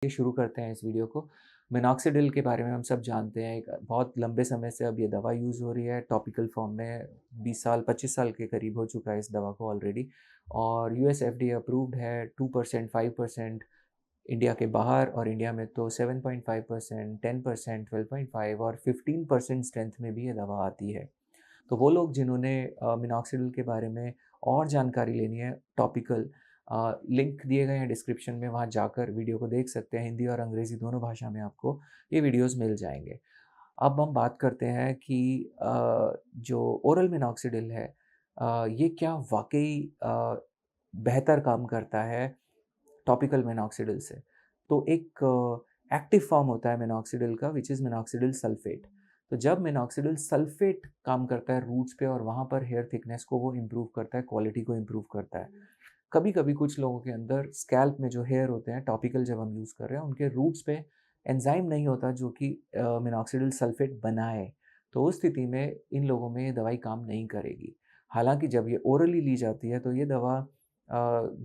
ये शुरू करते हैं इस वीडियो को। मिनॉक्सिडिल के बारे में हम सब जानते हैं, एक बहुत लंबे समय से अब ये दवा यूज़ हो रही है टॉपिकल फॉर्म में। 20 साल 25 साल के करीब हो चुका है इस दवा को ऑलरेडी। और यूएस एफडीए अप्रूव्ड है। 2% 5% इंडिया के बाहर, और इंडिया में तो 7.5%, 10%, 12.5 और 15% स्ट्रेंथ में भी ये दवा आती है। तो वो लोग जिन्होंने मिनॉक्सिडिल के बारे में और जानकारी लेनी है टॉपिकल, लिंक दिए गए हैं डिस्क्रिप्शन में, वहाँ जाकर वीडियो को देख सकते हैं। हिंदी और अंग्रेज़ी दोनों भाषा में आपको ये वीडियोस मिल जाएंगे। अब हम बात करते हैं कि जो ओरल मिनॉक्सिडिल है, ये क्या वाकई बेहतर काम करता है टॉपिकल मिनॉक्सिडिल से। तो एक एक्टिव फॉर्म होता है मिनॉक्सिडिल का, विच इज़ मिनॉक्सिडिल सल्फेट। तो जब मिनॉक्सिडिल सल्फेट काम करता है रूट्स पे, और वहाँ पर हेयर थिकनेस को वो इम्प्रूव करता है, क्वालिटी को इम्प्रूव करता है। कभी कभी कुछ लोगों के अंदर स्कैल्प में जो हेयर होते हैं टॉपिकल जब हम यूज़ कर रहे हैं, उनके रूट्स पे एंजाइम नहीं होता जो कि मिनॉक्सिडिल सल्फेट बनाए। तो उस स्थिति में इन लोगों में ये दवाई काम नहीं करेगी। हालांकि जब ये ओरली ली जाती है तो ये दवा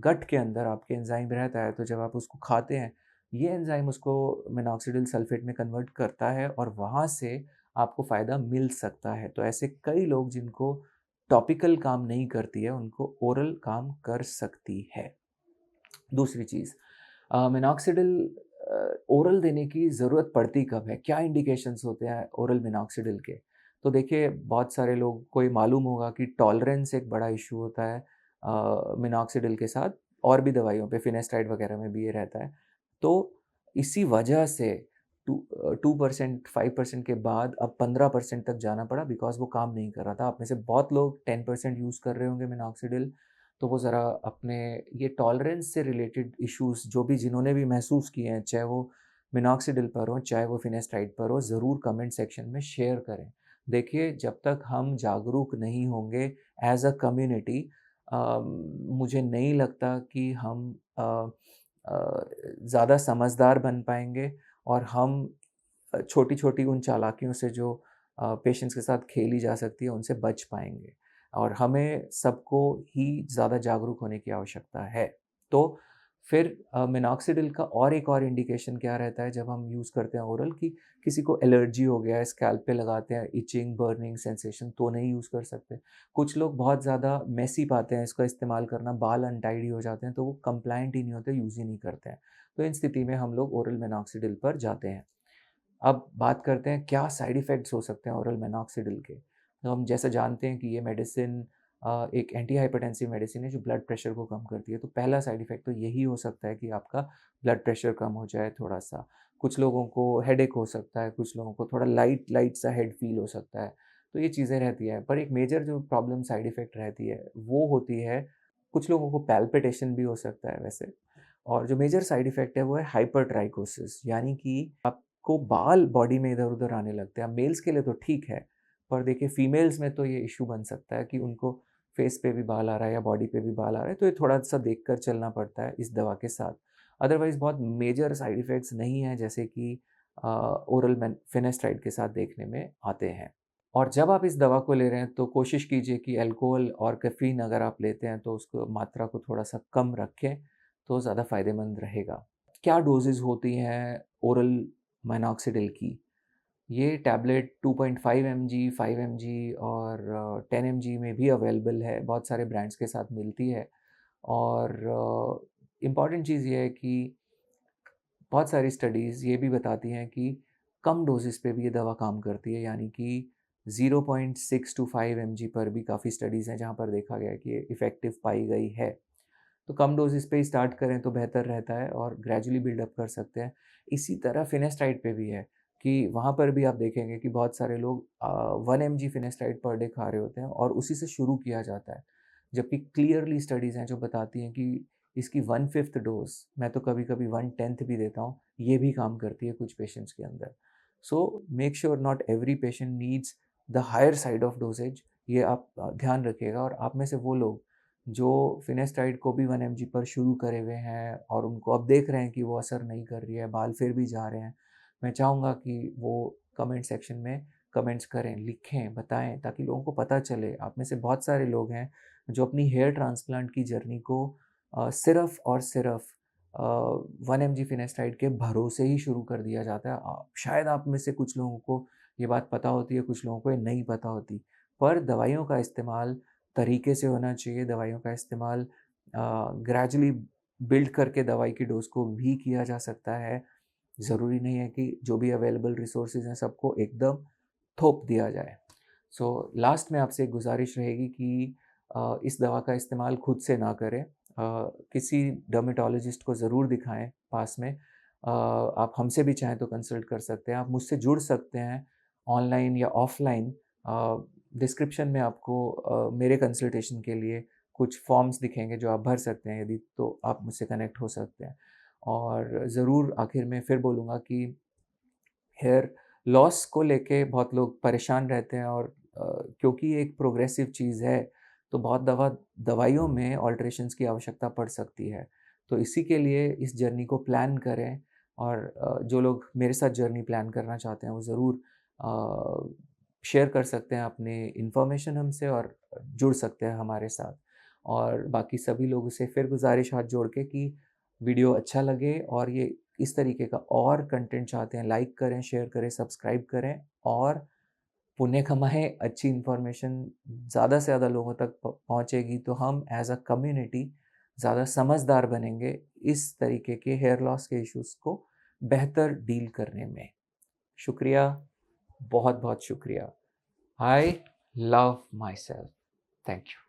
गट के अंदर आपके एंजाइम रहता है, तो जब आप उसको खाते हैं, ये एंजाइम उसको मिनॉक्सिडिल सल्फेट में कन्वर्ट करता है, और वहाँ से आपको फ़ायदा मिल सकता है। तो ऐसे कई लोग जिनको टॉपिकल काम नहीं करती है, उनको ओरल काम कर सकती है। दूसरी चीज़, मिनॉक्सिडिल ओरल देने की ज़रूरत पड़ती कब है? क्या इंडिकेशंस होते हैं ओरल मिनॉक्सिडिल के? तो देखिए, बहुत सारे लोग को ये मालूम होगा कि टॉलरेंस एक बड़ा इश्यू होता है मिनॉक्सिडिल के साथ, और भी दवाइयों पे फिनेस्टाइड वगैरह में भी ये रहता है। तो इसी वजह से 2% 5% के बाद अब 15% तक जाना पड़ा, बिकॉज़ वो काम नहीं कर रहा था। आप में से बहुत लोग 10% यूज़ कर रहे होंगे मिनॉक्सिडिल। तो वो ज़रा अपने ये टॉलरेंस से रिलेटेड इश्यूज़ जो भी जिन्होंने भी महसूस किए हैं, चाहे वो मिनॉक्सिडिल पर हो, चाहे वो फिनेस्टाइड पर हो, ज़रूर कमेंट सेक्शन में शेयर करें। देखिए, जब तक हम जागरूक नहीं होंगे एज़ अ कम्युनिटी, मुझे नहीं लगता कि हम ज़्यादा समझदार बन पाएँगे, और हम छोटी-छोटी उन चालाकियों से जो पेशेंट्स के साथ खेली जा सकती है, उनसे बच पाएँगे। और हमें सबको ही ज़्यादा जागरूक होने की आवश्यकता है। तो फिर मिनॉक्सिडिल का और एक और इंडिकेशन क्या रहता है जब हम यूज़ करते हैं ओरल, कि किसी को एलर्जी हो गया है, स्कैल्प पे लगाते हैं, इचिंग, बर्निंग सेंसेशन, तो नहीं यूज़ कर सकते। कुछ लोग बहुत ज़्यादा मेसी पाते हैं इसका इस्तेमाल करना, बाल अनटाइडी हो जाते हैं, तो वो कंप्लायंट ही नहीं होते, यूज़ ही नहीं करते हैं। तो इन स्थिति में हम लोग ओरल मिनॉक्सिडिल पर जाते हैं। अब बात करते हैं क्या साइड इफ़ेक्ट्स हो सकते हैं ओरल मिनॉक्सिडिल के। तो हम जैसा जानते हैं कि ये मेडिसिन एक एंटी हाइपरटेंसिव मेडिसिन है जो ब्लड प्रेशर को कम करती है। तो पहला साइड इफ़ेक्ट तो यही हो सकता है कि आपका ब्लड प्रेशर कम हो जाए थोड़ा-सा। कुछ लोगों को हेडेक हो सकता है, कुछ लोगों को थोड़ा लाइट लाइट सा हेड फ़ील हो सकता है। तो ये चीज़ें रहती हैं। पर एक मेजर जो प्रॉब्लम साइड इफ़ेक्ट रहती है, वो होती है, कुछ लोगों को पैल्पिटेशन भी हो सकता है वैसे। और जो मेजर साइड इफ़ेक्ट है वो है हाइपरट्राइकोसिस, यानी कि को बाल बॉडी में इधर-उधर आने लगते हैं। अब मेल्स के लिए तो ठीक है, पर देखिए फीमेल्स में तो ये इश्यू बन सकता है कि उनको फेस पे भी बाल आ रहा है या बॉडी पे भी बाल आ रहा है, तो ये थोड़ा-सा देखकर चलना पड़ता है इस दवा के साथ। अदरवाइज़ बहुत मेजर साइड इफ़ेक्ट्स नहीं हैं, जैसे कि ओरल मेन फिनेस्टाइड के साथ देखने में आते हैं। और जब आप इस दवा को ले रहे हैं तो कोशिश कीजिए कि अल्कोहल और कैफ़ीन अगर आप लेते हैं तो उसको मात्रा को थोड़ा-सा कम रखें, तो ज़्यादा फ़ायदेमंद रहेगा। क्या डोज़ेज़ होती हैं ओरल मिनॉक्सिडिल की? ये टैबलेट 2.5 एमजी, 5 एमजी और 10 एमजी में भी अवेलेबल है, बहुत सारे ब्रांड्स के साथ मिलती है। और इम्पॉर्टेंट चीज़ ये है कि बहुत सारी स्टडीज़ ये भी बताती हैं कि कम डोज़ेज़ पे भी ये दवा काम करती है, यानी कि 0.6 टू 5 एमजी पर भी काफ़ी स्टडीज़ हैं जहाँ पर देखा गया है कि ये इफ़ेक्टिव पाई गई है। तो कम डोज़ेज़ पे ही स्टार्ट करें तो बेहतर रहता है, और ग्रेजुअली बिल्डअप कर सकते हैं। इसी तरह फिनेस्टाइड पे भी है कि वहाँ पर भी आप देखेंगे कि बहुत सारे लोग 1 एमजी फिनेस्टाइड पर डे खा रहे होते हैं, और उसी से शुरू किया जाता है। जबकि क्लियरली स्टडीज़ हैं जो बताती हैं कि इसकी 1/5 डोज़, मैं तो कभी-कभी 1/10 भी देता हूँ, ये भी काम करती है कुछ पेशेंट्स के अंदर। So make sure not every patient needs the higher side of dosage, ये आप ध्यान रखिएगा। और आप में से वो लोग जो फिनेस्टाइड को भी 1 एमजी पर शुरू करे हुए हैं और उनको अब देख रहे हैं कि वो असर नहीं कर रही है, बाल फिर भी जा रहे हैं, मैं चाहूँगा कि वो कमेंट सेक्शन में कमेंट्स करें, लिखें, बताएँ, ताकि लोगों को पता चले। आप में से बहुत सारे लोग हैं जो अपनी हेयर ट्रांसप्लांट की जर्नी को सिर्फ़ और सिर्फ़ 1 mg फिनेस्टाइड के भरोसे ही शुरू कर दिया जाता है। शायद आप में से कुछ लोगों को ये बात पता होती है, कुछ लोगों को ये नहीं पता होती। पर दवाइयों का इस्तेमाल तरीके से होना चाहिए, दवाइयों का इस्तेमाल ग्रेजुअली बिल्ड करके दवाई की डोज़ को भी किया जा सकता है। ज़रूरी नहीं है कि जो भी अवेलेबल रिसोर्सेज़ हैं सबको एकदम थोप दिया जाए। सो लास्ट में आपसे एक गुज़ारिश रहेगी कि इस दवा का इस्तेमाल खुद से ना करें। किसी डर्मेटोलॉजिस्ट को ज़रूर दिखाएँ पास में। आप हमसे भी चाहें तो कंसल्ट कर सकते हैं। आप मुझसे जुड़ सकते हैं ऑनलाइन या ऑफ़लाइन। डिस्क्रिप्शन में आपको मेरे कंसल्टेशन के लिए कुछ फॉर्म्स दिखेंगे जो आप भर सकते हैं यदि तो आप मुझसे कनेक्ट हो सकते हैं। और ज़रूर आखिर में फिर बोलूँगा कि हेयर लॉस को लेके बहुत लोग परेशान रहते हैं और क्योंकि ये एक प्रोग्रेसिव चीज़ है, तो बहुत दवाइयों में अल्टरेशंस की आवश्यकता पड़ सकती है। तो इसी के लिए इस जर्नी को प्लान करें और जो लोग मेरे साथ जर्नी प्लान करना चाहते हैं, वो ज़रूर शेयर कर सकते हैं अपनी इन्फॉर्मेशन हमसे और जुड़ सकते हैं हमारे साथ। और बाकी सभी लोगों से फिर गुज़ारिश हाथ जोड़ के कि वीडियो अच्छा लगे और ये इस तरीके का और कंटेंट चाहते हैं, लाइक करें, शेयर करें, सब्सक्राइब करें और पुण्य कमाएँ। अच्छी इन्फॉर्मेशन ज़्यादा से ज़्यादा लोगों तक पहुँचेगी तो हम एज़ अ कम्युनिटी ज़्यादा समझदार बनेंगे इस तरीके के हेयर लॉस के इश्यूज़ को बेहतर डील करने में। शुक्रिया, बहुत-बहुत शुक्रिया। I love my self. Thank you.